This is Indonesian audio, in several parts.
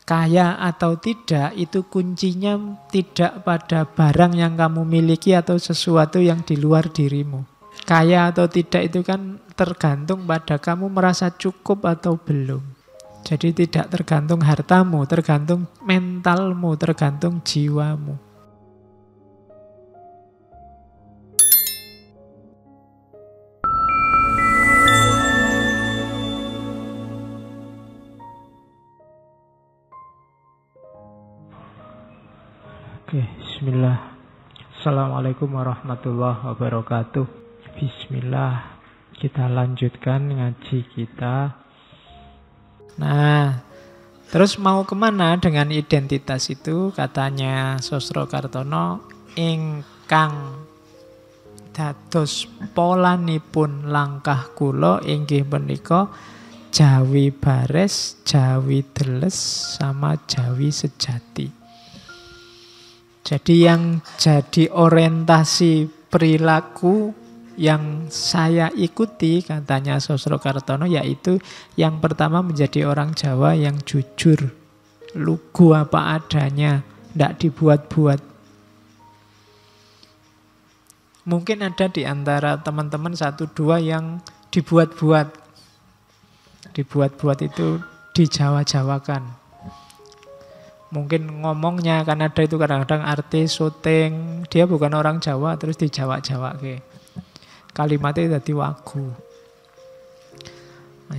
Kaya atau tidak itu kuncinya tidak pada barang yang kamu miliki atau sesuatu yang di luar dirimu. Kaya atau tidak itu kan tergantung pada kamu merasa cukup atau belum. Jadi tidak tergantung hartamu, tergantung mentalmu, tergantung jiwamu. Oke, bismillah. Assalamualaikum warahmatullahi wabarakatuh. Bismillah, kita lanjutkan ngaji kita. Nah, terus mau kemana dengan identitas itu? Katanya Sosrokartono, ingkang dados polanipun langkah kula inggih menika jawi bares, jawi deles, sama jawi sejati. Jadi yang jadi orientasi perilaku yang saya ikuti, katanya Sosrokartono, yaitu yang pertama menjadi orang Jawa yang jujur, lugu apa adanya, tidak dibuat-buat. Mungkin ada di antara teman-teman satu dua yang dibuat-buat. Dibuat-buat itu dijawa-jawakan. Mungkin ngomongnya, kan ada itu kadang-kadang artis syuting, dia bukan orang Jawa terus dijawa-jawa ke. Kalimatnya jadi wagu.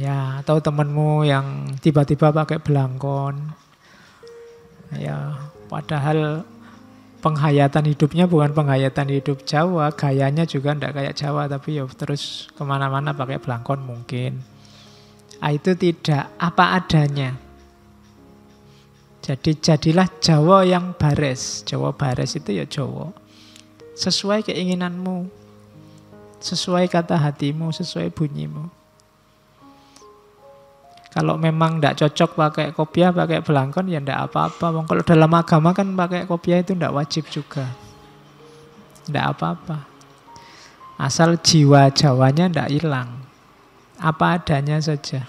Ya, atau temenmu yang tiba-tiba pakai belangkon. Ya, padahal penghayatan hidupnya bukan penghayatan hidup Jawa, gayanya juga tidak kayak Jawa, tapi ya terus kemana-mana pakai belangkon mungkin. Itu tidak apa adanya. Jadi jadilah Jawa yang bares. Jawa bares itu ya Jawa sesuai keinginanmu, sesuai kata hatimu, sesuai bunyimu. Kalau memang tidak cocok pakai kopiah, pakai belangkon, ya tidak apa-apa. Kalau dalam agama kan pakai kopiah itu tidak wajib juga. Tidak apa-apa. Asal jiwa Jawanya tidak hilang. Apa adanya saja.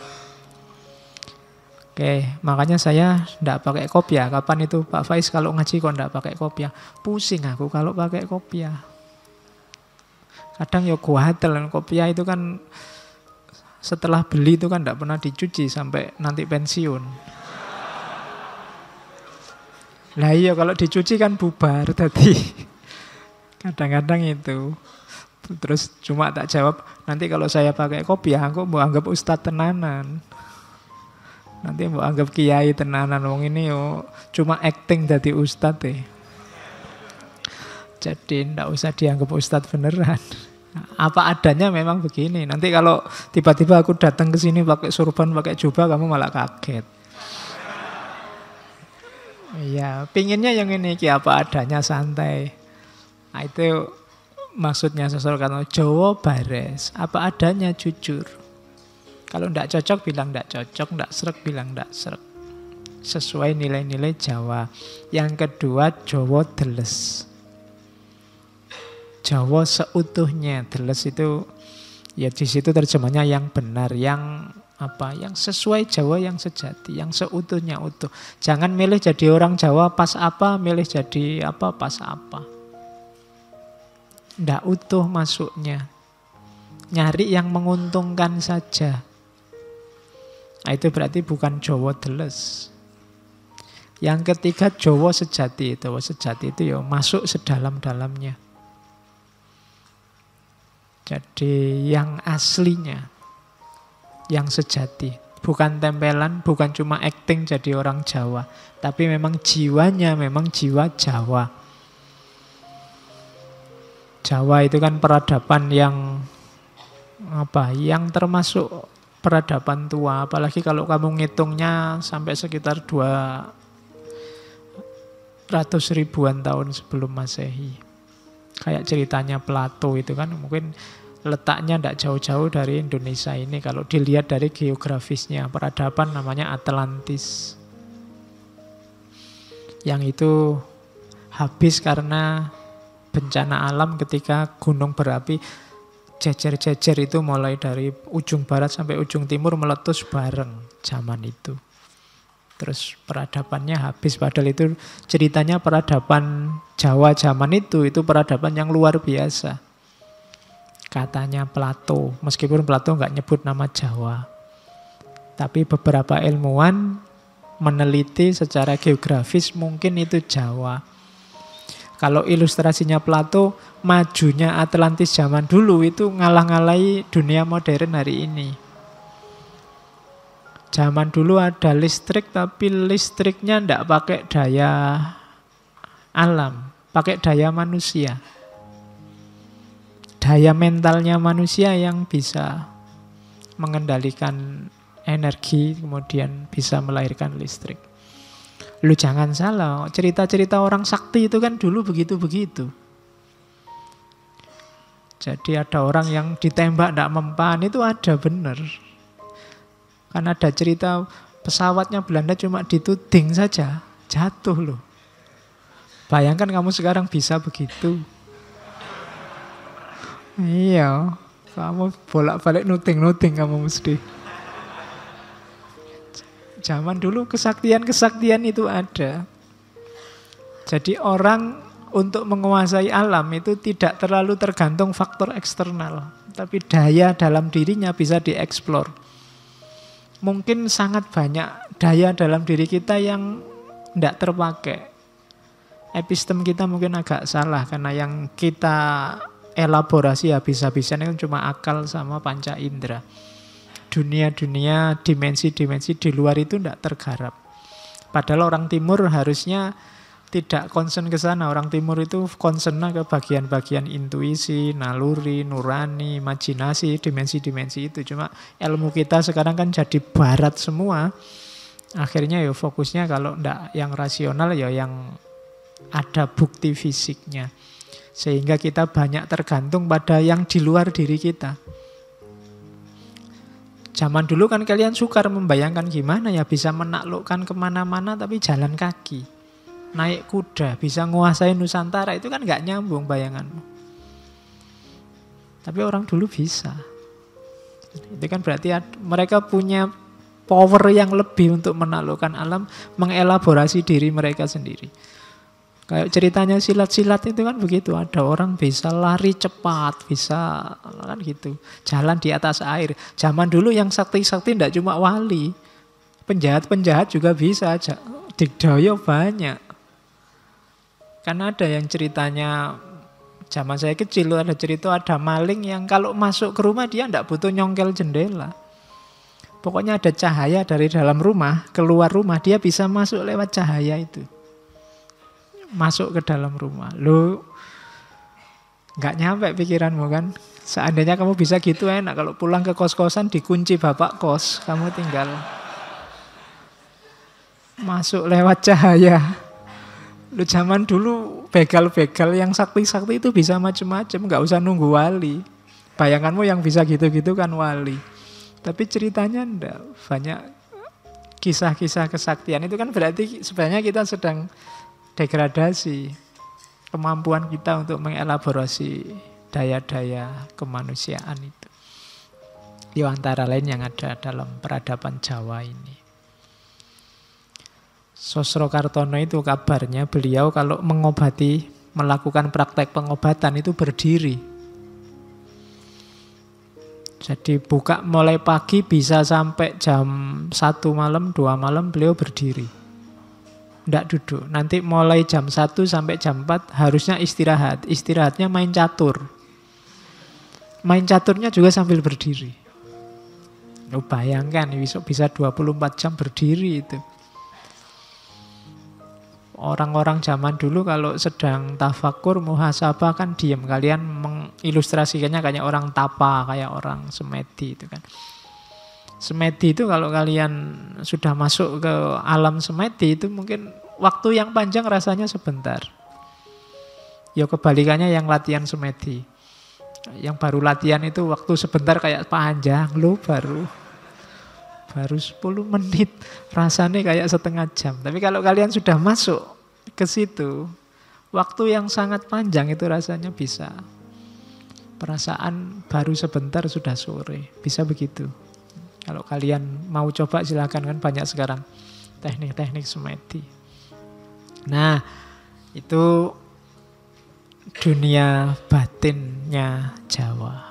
Oke, makanya saya tidak pakai kopiah. Kapan itu Pak Faiz kalau ngaji kok tidak pakai kopiah? Pusing aku kalau pakai kopiah. Kadang ya kuatel, kopiah itu kan setelah beli itu kan tidak pernah dicuci sampai nanti pensiun. Lah iya, kalau dicuci kan bubar tadi. Kadang-kadang itu. Terus cuma tak jawab, nanti kalau saya pakai kopiah aku mau anggap ustadz tenanan. Nanti mau anggap kiai tenanan, wong ini yo cuma acting jadi ustadz deh. Jadi ndak usah dianggap ustadz beneran. Apa adanya memang begini. Nanti kalau tiba-tiba aku datang ke sini pakai surban, pakai jubah, kamu malah kaget. Iya, pinginnya yang ini apa adanya, santai. Nah, itu maksudnya Sosrokartono, Jawa bares, apa adanya, jujur. Kalau tidak cocok bilang tidak cocok, tidak srek bilang tidak srek. Sesuai nilai-nilai Jawa. Yang kedua, Jawa deles. Jawa seutuhnya. Deles itu ya di situ terjemahnya yang benar, yang apa? Yang sesuai Jawa yang sejati, yang seutuhnya utuh. Jangan milih jadi orang Jawa pas apa, milih jadi apa pas apa. Tidak utuh masuknya. Nyari yang menguntungkan saja. Nah, itu berarti bukan Jawa deles. Yang ketiga Jawa sejati. Jawa sejati itu ya masuk sedalam-dalamnya. Jadi yang aslinya, yang sejati. Bukan tempelan, bukan cuma acting jadi orang Jawa. Tapi memang jiwanya, memang jiwa Jawa. Jawa itu kan peradaban yang apa? Yang termasuk peradaban tua, apalagi kalau kamu ngitungnya sampai sekitar 200 ribuan tahun sebelum Masehi. Kayak ceritanya Plato itu kan mungkin letaknya tidak jauh-jauh dari Indonesia ini. Kalau dilihat dari geografisnya, peradaban namanya Atlantis. Yang itu habis karena bencana alam ketika gunung berapi jejer-jejer itu mulai dari ujung barat sampai ujung timur meletus bareng zaman itu. Terus peradabannya habis, padahal itu ceritanya peradaban Jawa zaman itu peradaban yang luar biasa. Katanya Plato, meskipun Plato nggak nyebut nama Jawa. Tapi beberapa ilmuwan meneliti secara geografis mungkin itu Jawa. Kalau ilustrasinya Plato, majunya Atlantis zaman dulu itu ngalah-ngalahi dunia modern hari ini. Zaman dulu ada listrik, tapi listriknya ndak pakai daya alam, pakai daya manusia. Daya mentalnya manusia yang bisa mengendalikan energi, kemudian bisa melahirkan listrik. Lu jangan salah, cerita-cerita orang sakti itu kan dulu begitu-begitu. Jadi ada orang yang ditembak ndak mempan, itu ada bener. Kan ada cerita pesawatnya Belanda cuma dituding saja, jatuh loh. Bayangkan kamu sekarang bisa begitu. Iya, kamu bolak-balik nuting-nuting kamu mesti. Zaman dulu kesaktian-kesaktian itu ada. Jadi orang untuk menguasai alam itu tidak terlalu tergantung faktor eksternal, tapi daya dalam dirinya bisa dieksplor. Mungkin sangat banyak daya dalam diri kita yang tidak terpakai. Epistem kita mungkin agak salah, karena yang kita elaborasi habis-habisan itu cuma akal sama panca indera. Dunia-dunia, dimensi-dimensi di luar itu tidak tergarap. Padahal orang timur harusnya tidak concern ke sana. Orang timur itu concernnya ke bagian-bagian intuisi, naluri, nurani, imajinasi, dimensi-dimensi itu. Cuma ilmu kita sekarang kan jadi barat semua. Akhirnya ya fokusnya kalau ndak yang rasional ya yang ada bukti fisiknya. Sehingga kita banyak tergantung pada yang di luar diri kita. Zaman dulu kan kalian sukar membayangkan gimana ya bisa menaklukkan kemana-mana tapi jalan kaki. Naik kuda, bisa nguasai Nusantara, itu kan gak nyambung bayanganmu. Tapi orang dulu bisa. Itu kan berarti mereka punya power yang lebih untuk menaklukkan alam, mengelaborasi diri mereka sendiri. Kayak ceritanya silat-silat itu kan begitu. Ada orang bisa lari cepat, bisa kan gitu, jalan di atas air. Zaman dulu yang sakti-sakti tidak cuma wali, penjahat-penjahat juga bisa. Digdaya banyak. Kan ada yang ceritanya zaman saya kecil, ada cerita ada maling yang kalau masuk ke rumah dia tidak butuh nyongkel jendela. Pokoknya ada cahaya dari dalam rumah, keluar rumah dia bisa masuk lewat cahaya itu. Masuk ke dalam rumah. Lu gak nyampe pikiranmu kan? Seandainya kamu bisa gitu enak. Kalau pulang ke kos-kosan dikunci bapak kos, kamu tinggal masuk lewat cahaya. Lu zaman dulu begal-begal yang sakti-sakti itu bisa macam-macam, gak usah nunggu wali. Bayanganmu yang bisa gitu-gitu kan wali. Tapi ceritanya enggak. Banyak kisah-kisah kesaktian. Itu kan berarti sebenarnya kita sedang degradasi kemampuan kita untuk mengelaborasi daya-daya kemanusiaan itu. Di antara lain yang ada dalam peradaban Jawa ini. Sosrokartono itu kabarnya beliau kalau mengobati, melakukan praktek pengobatan itu berdiri. Jadi buka mulai pagi bisa sampai jam 1 malam, 2 malam beliau berdiri. Tidak duduk. Nanti mulai jam 1 sampai jam 4 harusnya istirahat. Istirahatnya main catur. Main caturnya juga sambil berdiri. Lu bayangkan besok bisa 24 jam berdiri itu. Orang-orang zaman dulu kalau sedang tafakur, muhasabah kan diam. Kalian mengilustrasikannya kayak orang tapa, kayak orang semedi itu kan. Semedi itu kalau kalian sudah masuk ke alam semedi itu mungkin waktu yang panjang rasanya sebentar. Ya kebalikannya yang latihan semedi. Yang baru latihan itu waktu sebentar kayak panjang loh, baru 10 menit. Rasanya kayak setengah jam. Tapi kalau kalian sudah masuk ke situ, waktu yang sangat panjang itu rasanya bisa. Perasaan baru sebentar sudah sore. Bisa begitu. Kalau kalian mau coba silakan, kan banyak sekarang teknik-teknik semedi. Nah, itu dunia batinnya Jawa.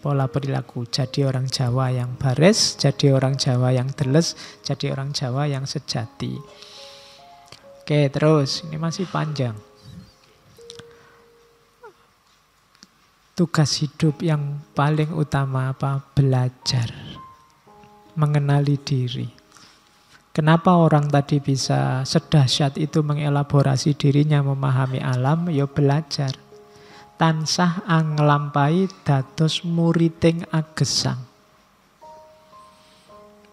Pola perilaku, jadi orang Jawa yang bares, jadi orang Jawa yang deles, jadi orang Jawa yang sejati. Oke, terus ini masih panjang. Tugas hidup yang paling utama apa? Belajar. Mengenali diri. Kenapa orang tadi bisa sedahsyat itu mengelaborasi dirinya, memahami alam? Ya belajar. Tansah anglampai dados muriting agesang.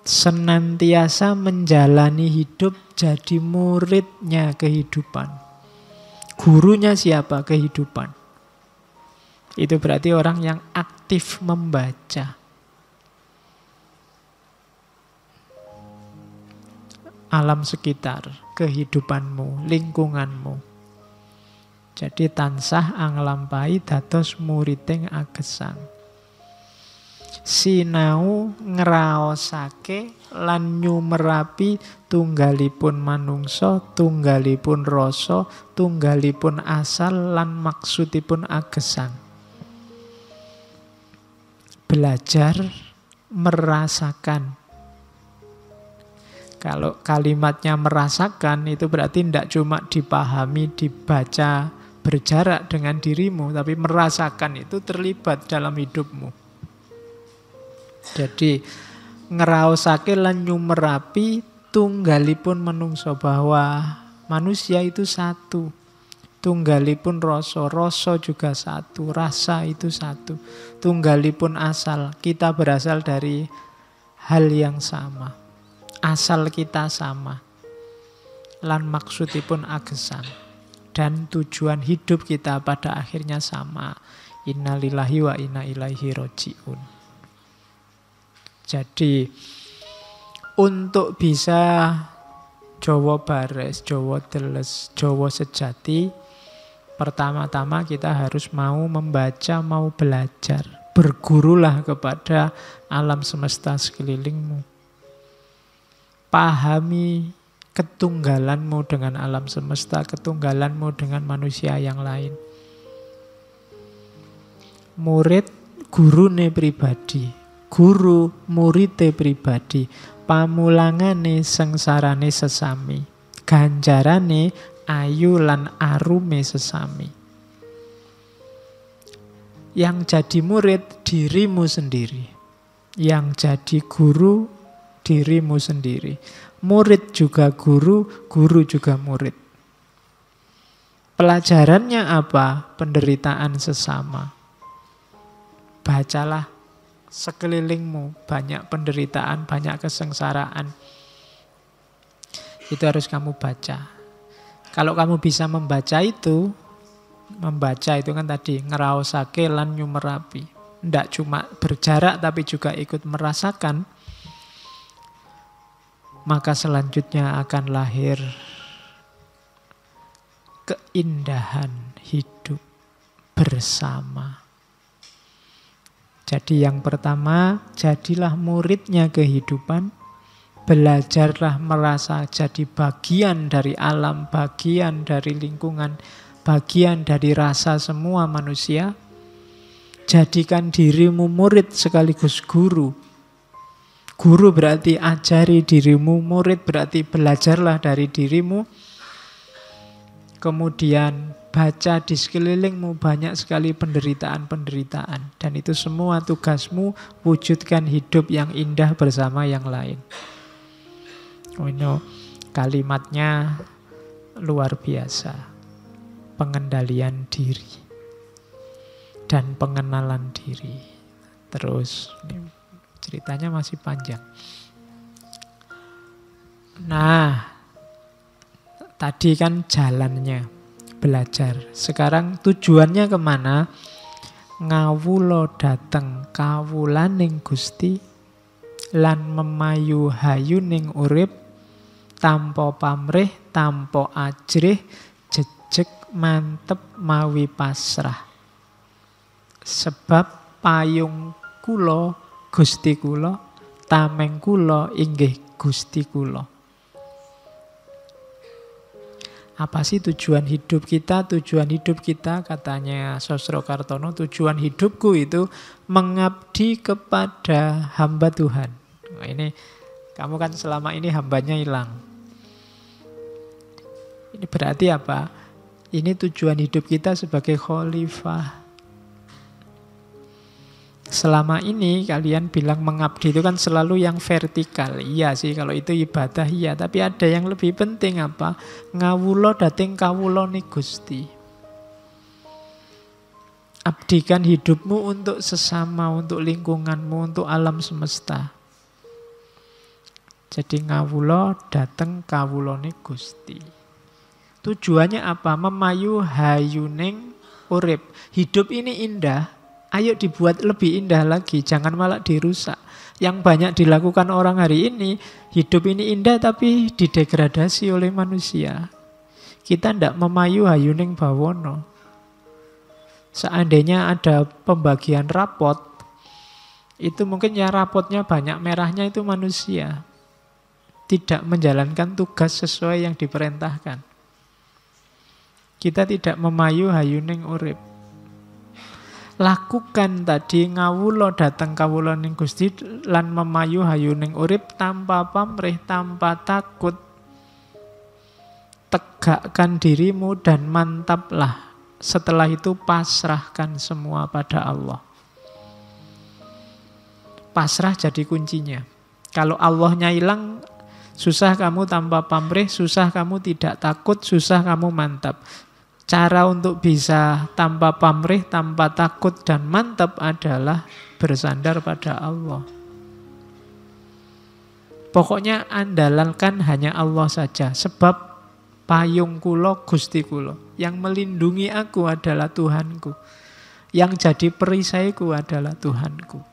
Senantiasa menjalani hidup jadi muridnya kehidupan. Gurunya siapa? Kehidupan. Itu berarti orang yang aktif membaca. Alam sekitar, kehidupanmu, lingkunganmu. Jadi tansah anglampai dados muriting agesang. Sinau ngraosake lan nyumerapi tunggalipun manungsa, tunggalipun rasa, tunggalipun asal lan maksudipun agesang. Belajar merasakan. Kalau kalimatnya merasakan itu berarti tidak cuma dipahami, dibaca, berjarak dengan dirimu, tapi merasakan itu terlibat dalam hidupmu. Jadi ngeraosake lan nyumerapi tunggalipun manungsa, bahwa manusia itu satu. Tunggalipun rasa, rasa juga satu, rasa itu satu. Tunggalipun asal, kita berasal dari hal yang sama. Asal kita sama. Lan maksudipun agesang. Dan tujuan hidup kita pada akhirnya sama. Innalillahi wa inna ilaihi roji'un. Jadi untuk bisa Jawa bares, Jawa deles, Jawa sejati, pertama-tama kita harus mau membaca, mau belajar. Bergurulah kepada alam semesta sekelilingmu. Pahami ketunggalanmu dengan alam semesta, ketunggalanmu dengan manusia yang lain. Murid gurune pribadi, guru murite pribadi, pamulangane sengsarane sesami, ganjarane ayu lan arume sesami. Yang jadi murid dirimu sendiri, yang jadi guru dirimu sendiri. Murid juga guru, guru juga murid. Pelajarannya apa? Penderitaan sesama. Bacalah sekelilingmu, banyak penderitaan, banyak kesengsaraan. Itu harus kamu baca. Kalau kamu bisa membaca itu kan tadi ngeraosake lan nyumerapi. Tidak cuma berjarak tapi juga ikut merasakan. Maka selanjutnya akan lahir keindahan hidup bersama. Jadi yang pertama, jadilah muridnya kehidupan. Belajarlah merasa jadi bagian dari alam, bagian dari lingkungan, bagian dari rasa semua manusia. Jadikan dirimu murid sekaligus guru. Guru berarti ajari dirimu, murid berarti belajarlah dari dirimu. Kemudian baca di sekelilingmu banyak sekali penderitaan-penderitaan. Dan itu semua tugasmu, wujudkan hidup yang indah bersama yang lain. Oh, ini kalimatnya luar biasa. Pengendalian diri dan pengenalan diri. Terus ceritanya masih panjang. Nah, tadi kan jalannya belajar. Sekarang tujuannya kemana? Ngawula dateng kawulaning Gusti lan memayu hayuning urip tanpa pamrih, tanpa ajrih, jejeg mantep mawi pasrah. Sebab payung kula Gusti kula, tameng kula inggih Gusti kula. Apa sih tujuan hidup kita? Tujuan hidup kita, katanya Sosrokartono, tujuan hidupku itu mengabdi kepada hamba Tuhan. Nah, ini kamu kan selama ini hambanya hilang. Ini berarti apa? Ini tujuan hidup kita sebagai khalifah. Selama ini kalian bilang mengabdi itu kan selalu yang vertikal. Iya sih, kalau itu ibadah iya. Tapi ada yang lebih penting apa? Ngawulo dating kawulone Gusti. Abdikan hidupmu untuk sesama, untuk lingkunganmu, untuk alam semesta. Jadi ngawulo dateng kawulone Gusti. Tujuannya apa? Memayu hayuning urip. Hidup ini indah. Ayo dibuat lebih indah lagi, jangan malah dirusak. Yang banyak dilakukan orang hari ini, hidup ini indah tapi didegradasi oleh manusia. Kita tidak memayu hayuning bawono. Seandainya ada pembagian rapot, itu mungkin ya rapotnya banyak merahnya itu manusia. Tidak menjalankan tugas sesuai yang diperintahkan. Kita tidak memayu hayuning urip. Lakukan tadi ngawulo dateng kawula ning Gusti lan memayu hayuning urip tanpa pamrih, tanpa takut. Tegakkan dirimu dan mantaplah. Setelah itu pasrahkan semua pada Allah. Pasrah jadi kuncinya. Kalau Allahnya hilang, susah kamu tanpa pamrih, susah kamu tidak takut, susah kamu mantap. Cara untuk bisa tanpa pamrih, tanpa takut dan mantap adalah bersandar pada Allah. Pokoknya andalkan hanya Allah saja. Sebab payung kulo Gusti kulo. Yang melindungi aku adalah Tuhanku. Yang jadi perisaiku adalah Tuhanku.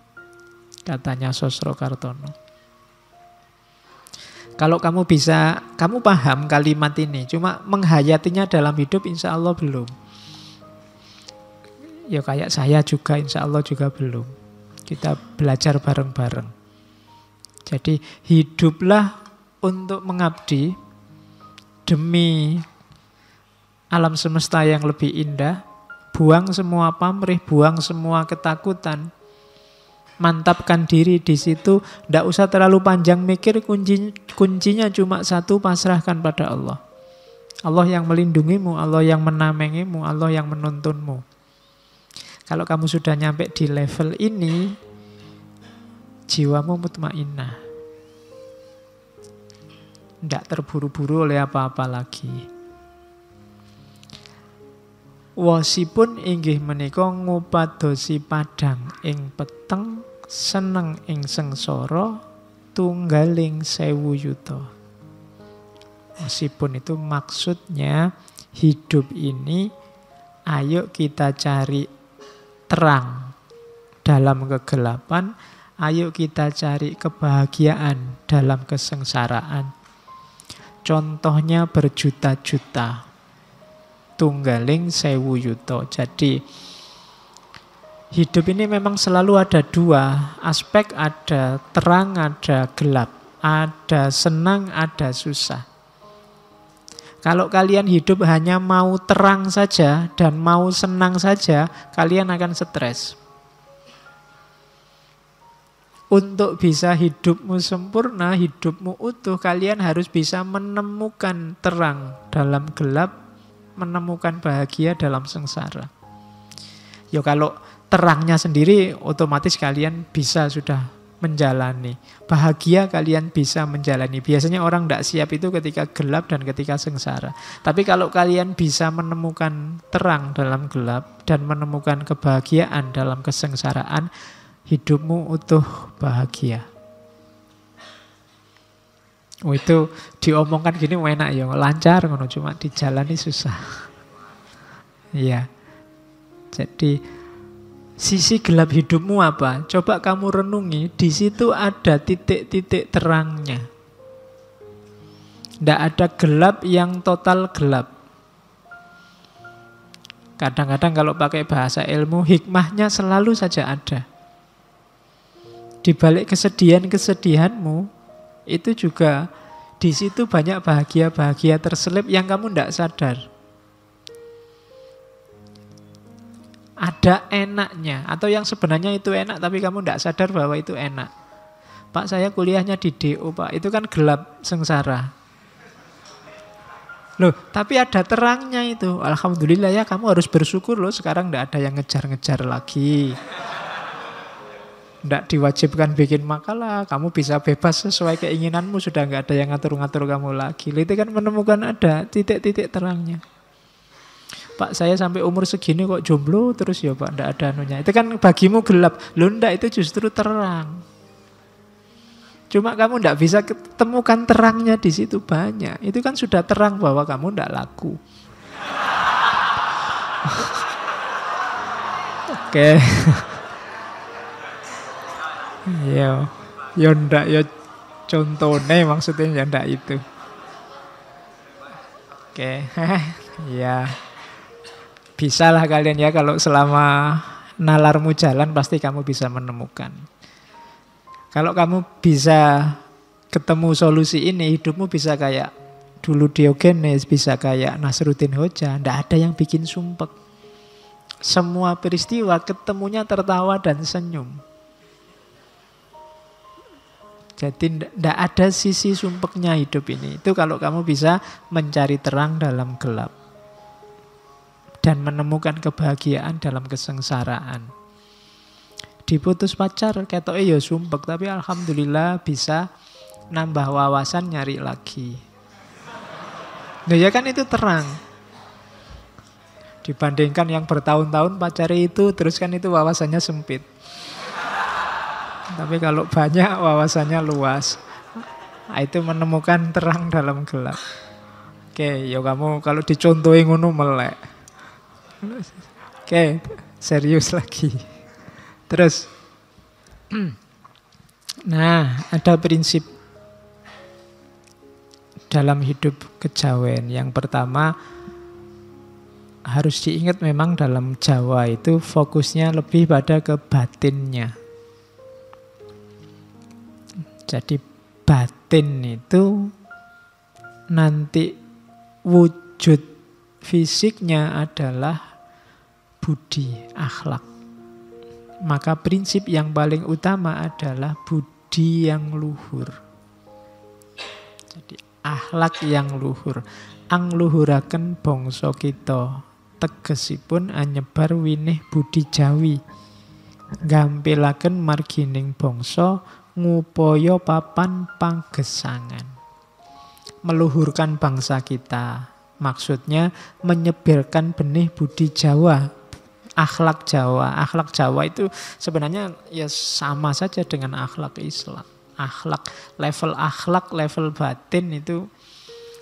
Katanya Sosrokartono. Kalau kamu bisa, kamu paham kalimat ini, cuma menghayatinya dalam hidup insya Allah belum. Ya kayak saya juga insya Allah juga belum. Kita belajar bareng-bareng. Jadi hiduplah untuk mengabdi demi alam semesta yang lebih indah. Buang semua pamrih, buang semua ketakutan. Mantapkan diri di situ, tidak usah terlalu panjang mikir, kuncinya cuma satu, pasrahkan pada Allah. Allah yang melindungimu, Allah yang menamengimu, Allah yang menuntunmu. Kalau kamu sudah nyampe di level ini, jiwamu mutmainnah. Tidak terburu-buru oleh apa-apa lagi. Wasipun inggih menika ngupadosi padang ing peteng, seneng ing sengsara, tunggaling 1000 yuta. Meskipun itu maksudnya hidup ini ayo kita cari terang dalam kegelapan, ayo kita cari kebahagiaan dalam kesengsaraan. Contohnya berjuta-juta, tunggaling 1000 yuta. Jadi hidup ini memang selalu ada dua aspek, ada terang, ada gelap, ada senang, ada susah. Kalau kalian hidup hanya mau terang saja dan mau senang saja, kalian akan stres. Untuk bisa hidupmu sempurna, hidupmu utuh, kalian harus bisa menemukan terang dalam gelap, menemukan bahagia dalam sengsara. Ya kalau terangnya sendiri otomatis kalian bisa sudah menjalani. Bahagia kalian bisa menjalani. Biasanya orang tidak siap itu ketika gelap dan ketika sengsara. Tapi kalau kalian bisa menemukan terang dalam gelap dan menemukan kebahagiaan dalam kesengsaraan, hidupmu utuh bahagia. Oh, itu diomongkan gini enak ya, lancar ngono, cuma dijalani susah. Iya. Jadi sisi gelap hidupmu apa? Coba kamu renungi, di situ ada titik-titik terangnya. Tidak ada gelap yang total gelap. Kadang-kadang kalau pakai bahasa ilmu, hikmahnya selalu saja ada. Di balik kesedihan-kesedihanmu, itu juga Di situ banyak bahagia-bahagia terselip yang kamu tidak sadar. Ada enaknya, atau yang sebenarnya itu enak tapi kamu tidak sadar bahwa itu enak. Pak, saya kuliahnya di DO, Pak. Itu kan gelap sengsara. Loh, tapi ada terangnya itu. Alhamdulillah ya, kamu harus bersyukur loh. Sekarang tidak ada yang ngejar-ngejar lagi. Tidak diwajibkan bikin makalah. Kamu bisa bebas sesuai keinginanmu. Sudah nggak ada yang ngatur-ngatur kamu lagi. Itu kan menemukan ada titik-titik terangnya. Pak, saya sampai umur segini kok jomblo terus ya Pak. Tidak ada anunya. Itu kan bagimu gelap. Loh enggak, itu justru terang. Cuma kamu tidak bisa ketemukan terangnya di situ banyak. Itu kan sudah terang bahwa kamu tidak laku. Oke. Ya ndak ya contohnya maksudnya ya ndak itu. Oke. Ya. Bisalah kalian ya kalau selama nalarmu jalan pasti kamu bisa menemukan. Kalau kamu bisa ketemu solusi ini, hidupmu bisa kayak dulu Diogenes, bisa kayak Nasruddin Hoja, ndak ada yang bikin sumpek. Semua peristiwa ketemunya tertawa dan senyum. Jadi tidak ada sisi sumpeknya hidup ini. Itu kalau kamu bisa mencari terang dalam gelap. Dan menemukan kebahagiaan dalam kesengsaraan. Diputus pacar, ketoknya ya sumpek. Tapi alhamdulillah bisa nambah wawasan nyari lagi. Nah ya kan itu terang. Dibandingkan yang bertahun-tahun pacari itu, terus kan itu wawasannya sempit. Tapi kalau banyak wawasannya luas. Nah, itu menemukan terang dalam gelap. Oke, ya kamu kalau dicontohin ngono melek. Oke, serius lagi. Terus. Nah, ada prinsip dalam hidup kejawen. Yang pertama, harus diingat memang dalam Jawa itu fokusnya lebih pada ke batinnya. Jadi batin itu nanti wujud fisiknya adalah budi, akhlak. Maka prinsip yang paling utama adalah budi yang luhur. Jadi akhlak yang luhur. Angluhuraken bangsa kita, tegesipun anyebar winih budi jawi. Gampilaken margining bangsa ngupaya papan panggesangan. Meluhurkan bangsa kita. Maksudnya menyebarkan benih budi Jawa, akhlak Jawa. Akhlak Jawa itu sebenarnya ya sama saja dengan akhlak Islam. Akhlak, level batin itu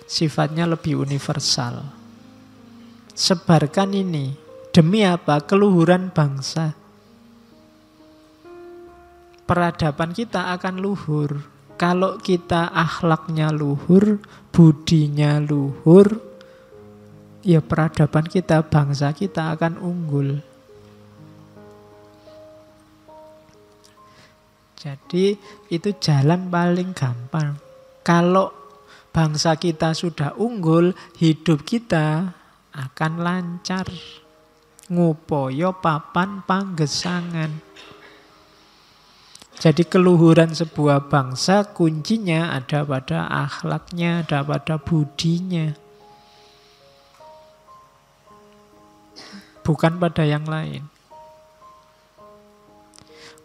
sifatnya lebih universal. Sebarkan ini. Demi apa? Keluhuran bangsa. Peradaban kita akan luhur. Kalau kita akhlaknya luhur, budinya luhur, ya peradaban kita, bangsa kita akan unggul. Jadi itu jalan paling gampang. Kalau bangsa kita sudah unggul, hidup kita akan lancar. Ngupaya papan panggesangan. Jadi keluhuran sebuah bangsa kuncinya ada pada akhlaknya, ada pada budinya. Bukan pada yang lain.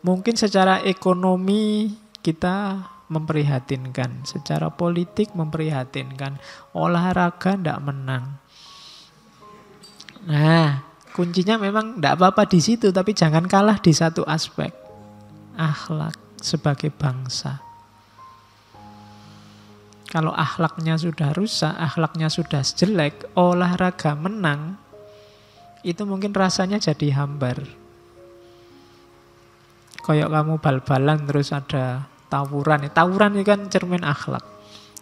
Mungkin secara ekonomi kita memprihatinkan, secara politik memprihatinkan, olahraga tidak menang. Nah, kuncinya memang tidak apa-apa di situ, tapi jangan kalah di satu aspek. Akhlak sebagai bangsa. Kalau akhlaknya sudah rusak, akhlaknya sudah jelek, olahraga menang, itu mungkin rasanya jadi hambar. Kayak kamu bal-balan terus ada tawuran. Tawuran itu kan cermin akhlak.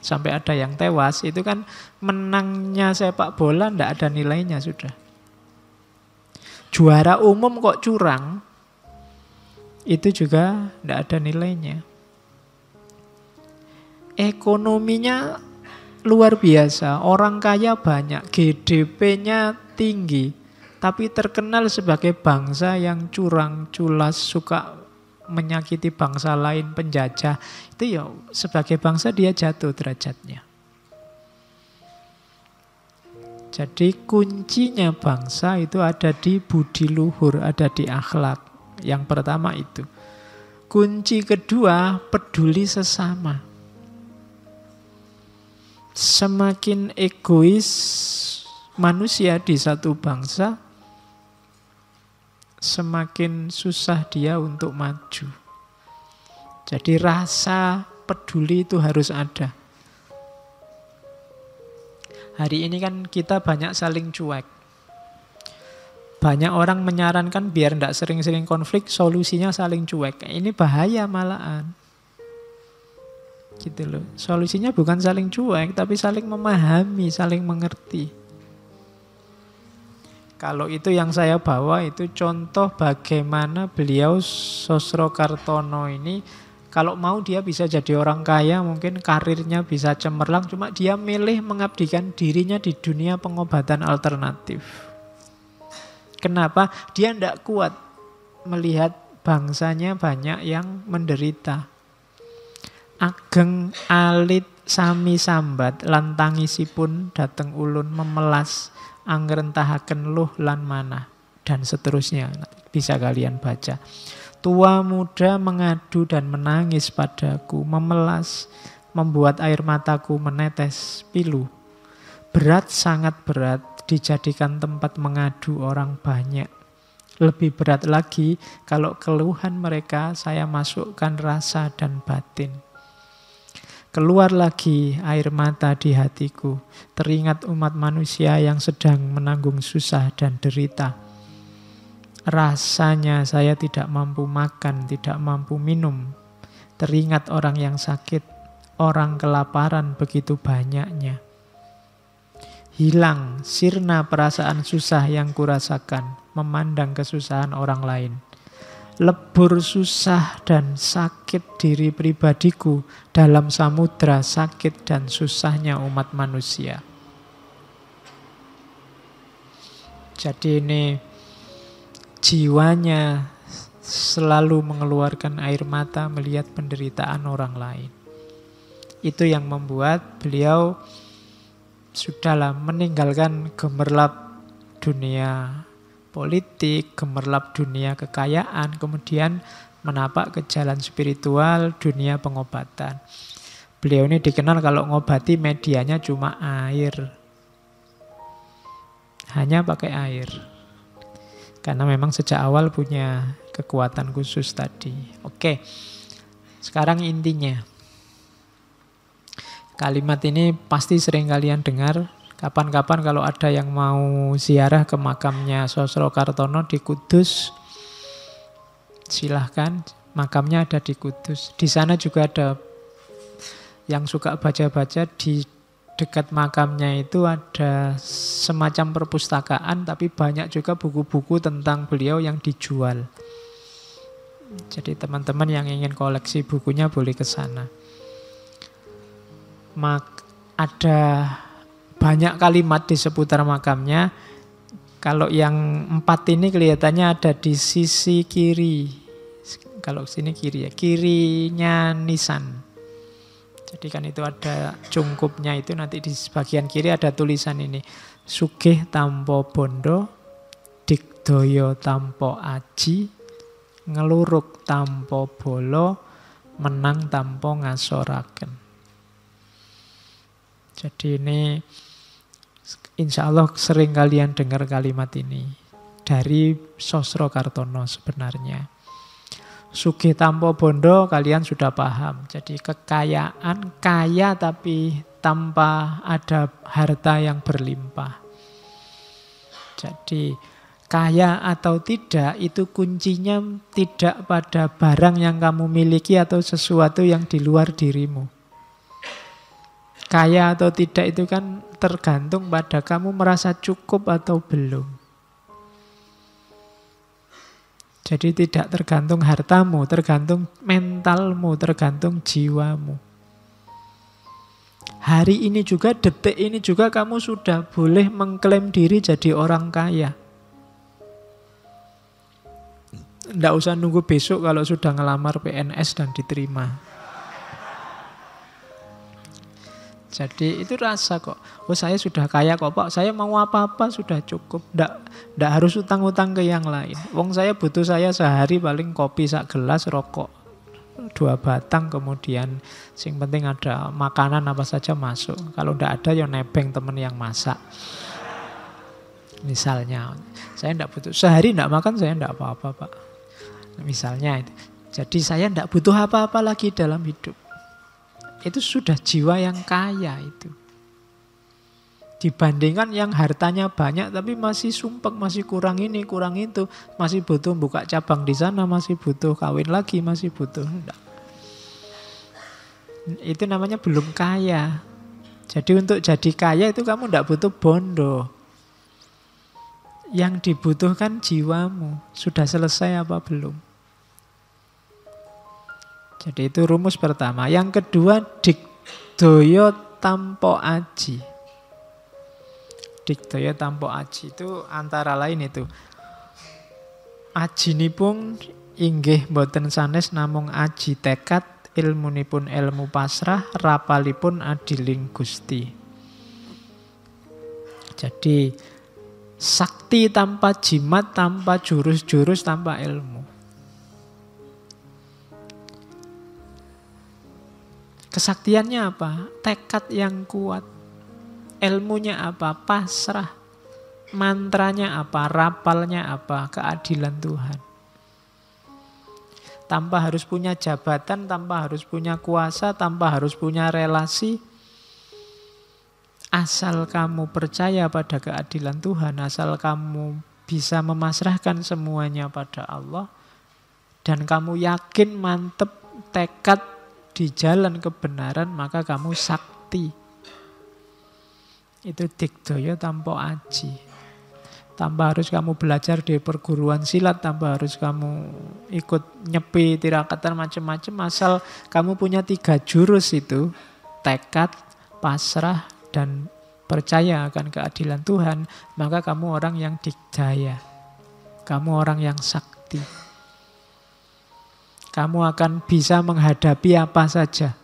Sampai ada yang tewas, itu kan menangnya sepak bola tidak ada nilainya sudah. Juara umum kok curang, itu juga tidak ada nilainya. ekonominya luar biasa, orang kaya banyak, GDP-nya tinggi, tapi terkenal sebagai bangsa yang curang, culas, suka menyakiti bangsa lain, penjajah. Itu ya sebagai bangsa dia jatuh derajatnya. Jadi kuncinya bangsa itu ada di budi luhur, ada di akhlak. Yang pertama itu. Kunci kedua, peduli sesama. Semakin egois manusia di satu bangsa, semakin susah dia untuk maju. Jadi rasa peduli itu harus ada. Hari ini kan kita banyak saling cuek. Banyak orang menyarankan biar tidak sering-sering konflik, solusinya saling cuek. Ini bahaya malahan. Gitu loh. Solusinya bukan saling cuek, tapi saling memahami, saling mengerti. Kalau itu yang saya bawa itu contoh bagaimana beliau Sosrokartono ini, kalau mau dia bisa jadi orang kaya, mungkin karirnya bisa cemerlang, cuma dia milih mengabdikan dirinya di dunia pengobatan alternatif. Kenapa? Dia tidak kuat melihat bangsanya banyak yang menderita. Ageng alit sami sambat lan tangisipun dateng ulun memelas angrentahaken luh lan manah, dan seterusnya. Bisa kalian baca. Tua muda mengadu dan menangis padaku, memelas, membuat air mataku menetes pilu. Berat, sangat berat dijadikan tempat mengadu orang banyak. Lebih berat lagi kalau keluhan mereka saya masukkan rasa dan batin. Keluar lagi air mata di hatiku, teringat umat manusia yang sedang menanggung susah dan derita. Rasanya saya tidak mampu makan, tidak mampu minum. Teringat orang yang sakit, orang kelaparan begitu banyaknya. Hilang, sirna perasaan susah yang kurasakan, memandang kesusahan orang lain. Lebur susah dan sakit diri pribadiku dalam samudra sakit dan susahnya umat manusia. Jadi ini jiwanya selalu mengeluarkan air mata melihat penderitaan orang lain. Itu yang membuat beliau sudahlah meninggalkan gemerlap dunia politik, gemerlap dunia kekayaan, kemudian menapak ke jalan spiritual, dunia pengobatan. Beliau ini dikenal kalau ngobati medianya cuma air. Hanya pakai air. Karena memang sejak awal punya kekuatan khusus tadi. Oke, sekarang intinya. Kalimat ini pasti sering kalian dengar. Kapan-kapan kalau ada yang mau ziarah ke makamnya Sosrokartono di Kudus, silahkan, makamnya ada di Kudus. Di sana juga ada yang suka baca-baca, di dekat makamnya itu ada semacam perpustakaan, tapi banyak juga buku-buku tentang beliau yang dijual. Jadi teman-teman yang ingin koleksi bukunya boleh ke sana. Ada banyak kalimat di seputar makamnya. Kalau yang 4 ini kelihatannya ada di sisi kiri. Kalau sini kiri ya, kirinya nisan. Jadi kan itu ada cungkupnya itu, nanti di bagian kiri ada tulisan ini. Sugih tampo bondo, digdoyo tampo aji, ngeluruk tampo bolo, menang tampo ngasoraken. Jadi ini insya Allah sering kalian dengar kalimat ini dari Sosrokartono sebenarnya. Sugih tampo bondo kalian sudah paham. Jadi kekayaan, kaya tapi tanpa ada harta yang berlimpah. Jadi kaya atau tidak itu kuncinya tidak pada barang yang kamu miliki atau sesuatu yang di luar dirimu. Kaya atau tidak itu kan tergantung pada kamu merasa cukup atau belum. Jadi tidak tergantung hartamu, tergantung mentalmu, tergantung jiwamu. Hari ini juga, detik ini juga kamu sudah boleh mengklaim diri jadi orang kaya. Nggak usah nunggu besok kalau sudah ngelamar PNS dan diterima. Jadi itu rasa kok. Oh saya sudah kaya kok Pak, saya mau apa-apa sudah cukup. Nggak harus utang-utang ke yang lain. Wong saya butuh saya sehari paling kopi sak gelas, rokok 2 batang, kemudian sing penting ada makanan apa saja masuk. Kalau ndak ada ya nebeng temen yang masak. Misalnya, saya ndak butuh sehari ndak makan saya ndak apa-apa Pak. Misalnya itu. Jadi saya ndak butuh apa-apa lagi dalam hidup. Itu sudah jiwa yang kaya itu. Dibandingkan yang hartanya banyak tapi masih sumpek, masih kurang ini, kurang itu, masih butuh buka cabang di sana, masih butuh kawin lagi, masih butuh. Enggak. Itu namanya belum kaya. Jadi untuk jadi kaya itu kamu enggak butuh bondo. Yang dibutuhkan jiwamu. Sudah selesai apa belum? Jadi itu rumus pertama. Yang kedua, digdaya tanpa aji. Digdaya tanpa aji itu antara lain itu. Ajinipun inggih boten sanes namung aji tekad, ilmunipun ilmu pasrah, rapalipun adiling Gusti. Jadi sakti tanpa jimat, tanpa jurus-jurus, tanpa ilmu. Kesaktiannya apa? Tekad yang kuat. Ilmunya apa? Pasrah. Mantranya apa? Rapalnya apa? Keadilan Tuhan. Tanpa harus punya jabatan, tanpa harus punya kuasa, tanpa harus punya relasi. Asal kamu percaya pada keadilan Tuhan, asal kamu bisa memasrahkan semuanya pada Allah, dan kamu yakin, mantep, tekad di jalan kebenaran, maka kamu sakti. Itu digdaya tanpa aji. Tanpa harus kamu belajar di perguruan silat, tanpa harus kamu ikut nyepi, tirakatan, macam-macam. Asal kamu punya 3 jurus itu, tekad, pasrah, dan percaya akan keadilan Tuhan, maka kamu orang yang digdaya. Kamu orang yang sakti. Kamu akan bisa menghadapi apa saja.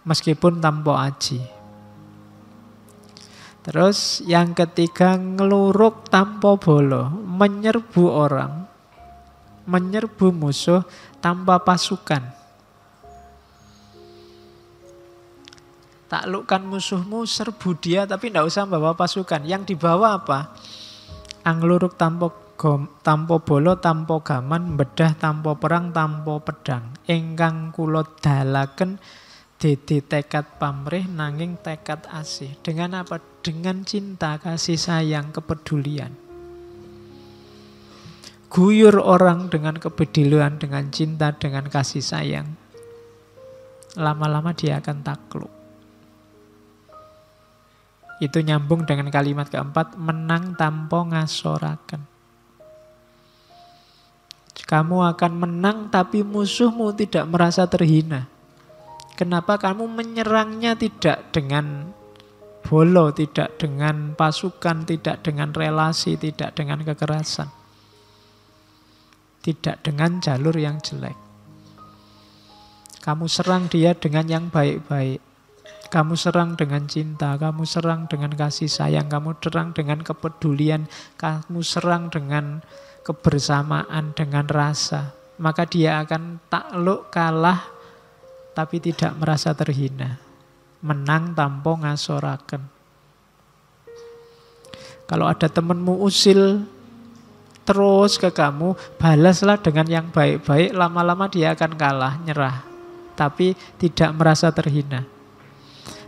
Meskipun tanpa aji. Terus yang ketiga, ngeluruk tanpa bolo. Menyerbu orang. Menyerbu musuh tanpa pasukan. Taklukkan musuhmu, serbu dia, tapi tidak usah bawa pasukan. Yang dibawa apa? Angluruk tanpa bolo, tanpa gaman, bedah tanpa perang, tanpa pedang. Ingkang kula dalaken dadi tekad pamrih nanging tekad asih. Dengan apa? Dengan cinta, kasih sayang, kepedulian. Guyur orang dengan kepedulian, dengan cinta, dengan kasih sayang. Lama-lama dia akan takluk. Itu nyambung dengan kalimat keempat, menang tanpa ngasoraken. Kamu akan menang tapi musuhmu tidak merasa terhina. Kenapa? Kamu menyerangnya tidak dengan bolo, tidak dengan pasukan, tidak dengan relasi, tidak dengan kekerasan. Tidak dengan jalur yang jelek. Kamu serang dia dengan yang baik-baik. Kamu serang dengan cinta, kamu serang dengan kasih sayang, kamu serang dengan kepedulian, kamu serang dengan kebersamaan, dengan rasa. Maka dia akan takluk, kalah, tapi tidak merasa terhina. Menang tanpa ngasoraken. Kalau ada temanmu usil terus ke kamu, balaslah dengan yang baik-baik, lama-lama dia akan kalah, nyerah. Tapi tidak merasa terhina.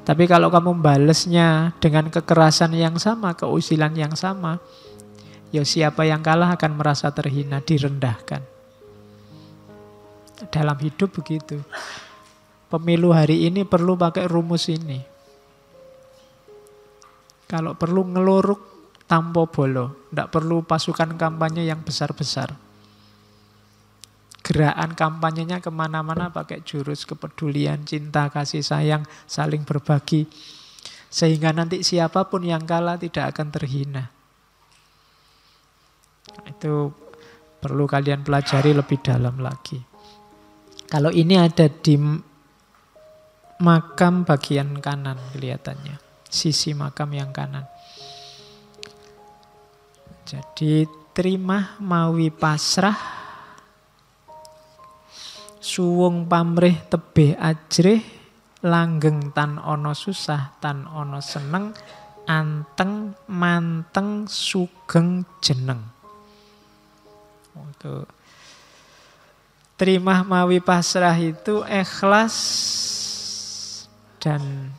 Tapi kalau kamu balasnya dengan kekerasan yang sama, keusilan yang sama, ya siapa yang kalah akan merasa terhina, direndahkan. Dalam hidup begitu. Pemilu hari ini perlu pakai rumus ini. Kalau perlu ngeluruk tanpa bolo, tidak perlu pasukan kampanye yang besar-besar. gerakan kampanyenya kemana-mana pakai jurus kepedulian, cinta, kasih sayang, saling berbagi. Sehingga nanti siapapun yang kalah tidak akan terhina. Itu perlu kalian pelajari lebih dalam lagi. Kalau ini ada di makam bagian kanan kelihatannya. Sisi makam yang kanan. Jadi terima mawi pasrah, suwung pamrih tebih ajrih, langgeng tan ono susah tan ono seneng, anteng manteng sugeng jeneng. Untuk terima mawi pasrah itu ikhlas dan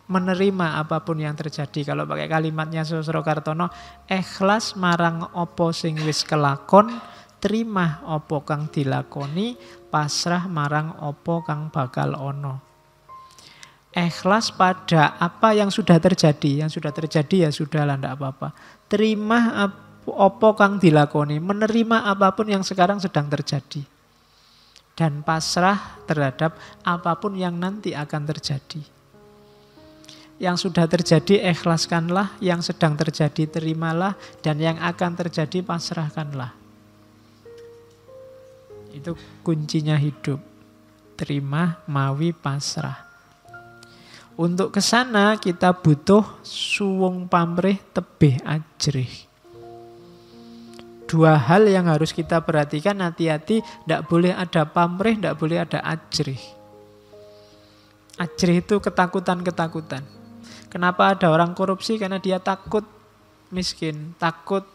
menerima apapun yang terjadi. Kalau pakai kalimatnya Susro Kartono, ikhlas marang opo sing wis kelakon, terima opo kang dilakoni, pasrah marang opo kang bakal ono. Ikhlas pada apa yang sudah terjadi. Yang sudah terjadi ya sudahlah, tidak apa-apa. Terima opo kang dilakoni, menerima apapun yang sekarang sedang terjadi. Dan pasrah terhadap apapun yang nanti akan terjadi. Yang sudah terjadi ikhlaskanlah, yang sedang terjadi terimalah, dan yang akan terjadi pasrahkanlah. Itu kuncinya hidup. Terima mawi pasrah. Untuk ke sana kita butuh suwung pamrih tebih ajrih. Dua hal yang harus kita perhatikan, hati-hati, tidak boleh ada pamrih, tidak boleh ada ajrih. Ajrih itu ketakutan-ketakutan. Kenapa ada orang korupsi? Karena dia takut miskin, takut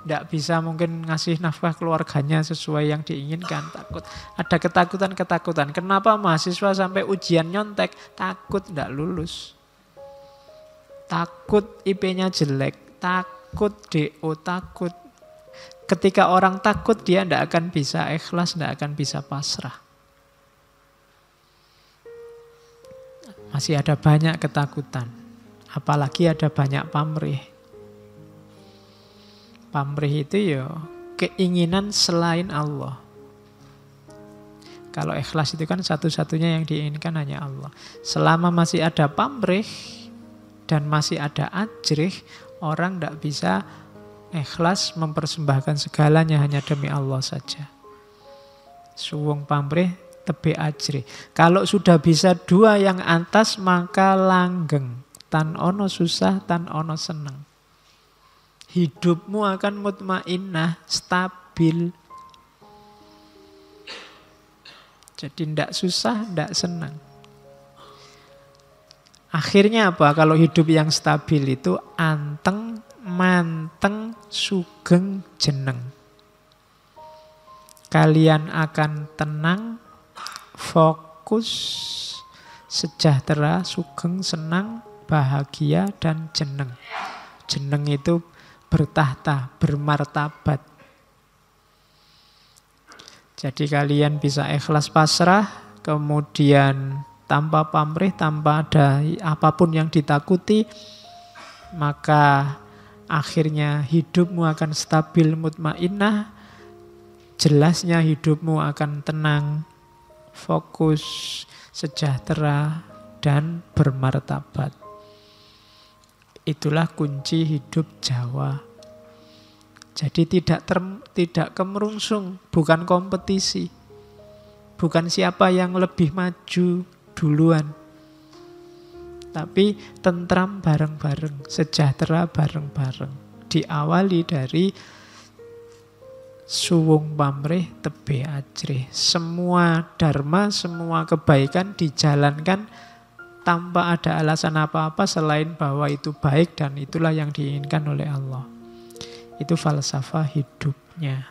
tidak bisa mungkin ngasih nafkah keluarganya sesuai yang diinginkan, takut. Ada ketakutan-ketakutan. Kenapa mahasiswa sampai ujian nyontek? Takut tidak lulus. Takut IP-nya jelek, takut DO, takut. Ketika orang takut, dia tidak akan bisa ikhlas, tidak akan bisa pasrah. Masih ada banyak ketakutan. Apalagi ada banyak pamrih. Pamrih itu ya keinginan selain Allah. Kalau ikhlas itu kan satu-satunya yang diinginkan hanya Allah. Selama masih ada pamrih dan masih ada ajrih, orang tidak bisa ikhlas mempersembahkan segalanya hanya demi Allah saja. Suwung pamrih tebih ajrih. Kalau sudah bisa dua yang atas, maka langgeng. Tan ono susah, tan ono seneng. Hidupmu akan mutmainnah, stabil. Jadi tidak susah, tidak senang. Akhirnya apa? Kalau hidup yang stabil itu anteng, manteng, sugeng, jeneng. Kalian akan tenang, fokus, sejahtera, sugeng, senang, bahagia, dan jeneng. Jeneng itu bertahta, bermartabat. Jadi kalian bisa ikhlas pasrah, kemudian tanpa pamrih, tanpa ada apapun yang ditakuti, maka akhirnya hidupmu akan stabil, mutmainnah, jelasnya hidupmu akan tenang, fokus, sejahtera, dan bermartabat. Itulah kunci hidup Jawa. Jadi tidak kemerungsung, bukan kompetisi. Bukan siapa yang lebih maju duluan. Tapi tentram bareng-bareng, sejahtera bareng-bareng. Diawali dari suwung pamrih tebih ajrih. Semua dharma, semua kebaikan dijalankan tanpa ada alasan apa-apa selain bahwa itu baik dan itulah yang diinginkan oleh Allah. Itu falsafah hidupnya.